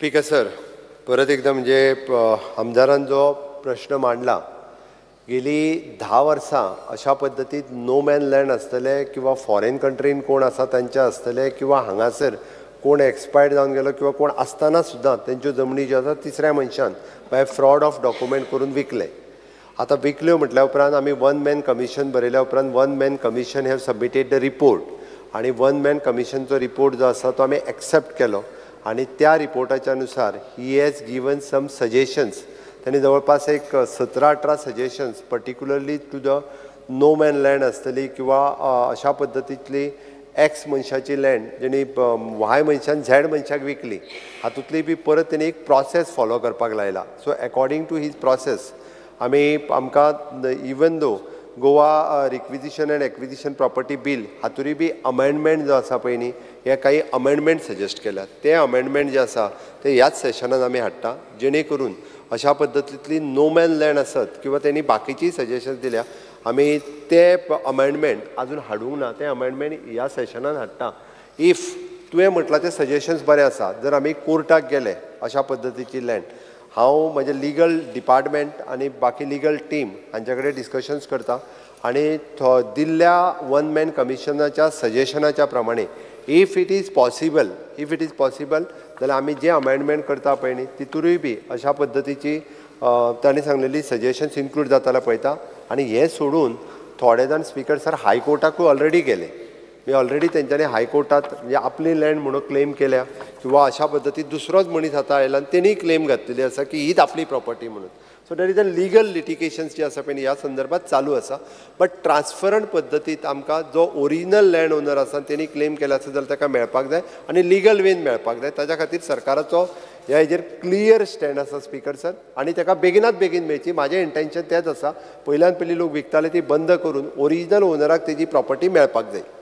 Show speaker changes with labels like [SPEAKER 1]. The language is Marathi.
[SPEAKER 1] स्पीकर सर, परत एकदा आमदारान जो प्रश्न मांडला, गेली 10 वर्सां अशा पद्दतीत नो मॅन लँड आसतले किंवा फॉरेन कंट्रीन कोण आसा तांचे आसतले किंवा हांगासर कोण एक्सपायर्ड जावन गेलो किंवा कोण आसतना सुद्दां तेंच्यो जमनी ज्यो आसा तिसऱ्या मनशान बाय फ्रॉड ऑफ डॉक्युमेंट करून विकले. आतां विकल्यो म्हटल्या उपरांत आमी वन मॅन कमिशन बरयल्या उपरांत one man commission have submitted the report आनी वन मॅन कमिशनचो रिपोर्ट जो आसा तो आमी एक्सेप्ट केलो आणि त्या रिपोर्टाच्या अनुसार he has given some suggestions. त्यांनी जवळपास एक 17-18 suggestions particularly to the no man land आसतली किंवा अशा पद्दतीतली एक्स मनशाची लँड जेणी वाय मनशान झॅड मनशाक विकली, हातूंतली बी परत तेणी एक प्रोसेस फॉलो करपाक लायला. So according to his process आमकां even though Goa requisition and acquisition property bill हातूंतय बी अमेंडमेंट जो आसा पळय न्ही, हे काही अमेंडमेंट सजेस्ट केल्यात. ते अमेंडमेंट जे आसा ते ह्याच सेशनान आमी हाडटा, जेणे करून अशा पद्दतीतली नो मॅन लँड आसत किंवा तेणी बाकीची सजेशन्स दिल्या, आमी ते अमेंडमेंट अजून हाडूंक ना, ते अमेंडमेंट ह्या सेशनान हाडटा. इफ तुवें म्हटलां ते सजेशन्स बरे आसा, जर आमी कोर्टाक गेले अशा पद्दतीची लँड, हांव म्हजे लिगल डिपार्टमेंट आनी बाकी लिगल टीम हांचे कडेन डिस्कशन्स करता आनी दिल्ल्या वन मॅन कमिशनाच्या सजेशनाच्या प्रमाणे इफ इट इज पॉसिबल जाल्यार आमी जे अमेंडमेंट करता पळय न्ही तितूरूय बी अशा पद्दतीची तांणी सांगलेली सजेशन्स इन्क्लूड जाताले पळयता. आनी हें सोडून थोडे जाण स्पीकर सर हायकोर्टाकूय ऑलरेडी गेले. ऑलरेडी तेंच्यांनी हायकोर्टात आपली लँड म्हणून क्लेम केल्या किंवा अशा पद्दतीत दुसरोच मनीस आतां आयला आनी तेणी क्लेम घातलेली आसा की हीच आपली प्रॉपर्टी म्हणून. So that is a legal litigations जी आसा पळय ह्या संदर्भात चालू आसा. बट ट्रान्सफरंट पद्दतीत आमकां जो ओरिजिनल लँड ओनर आसा तेणी क्लेम केला आसा जाल्यार ताका मेळपाक जाय आनी लिगल वेन मेळपाक जाय. ताच्या खातीर सरकाराचो ह्या हेजेर क्लियर स्टँड आसा स्पीकर सर, आनी ताका बेगिनात बेगीन मेळची. म्हाजें इंटेंशन तेंच आसा, पयल्यान पयली लोक विकताले ती बंद करून ओरिजिनल ओनराक तेजी प्रॉपर्टी मेळपाक जाय.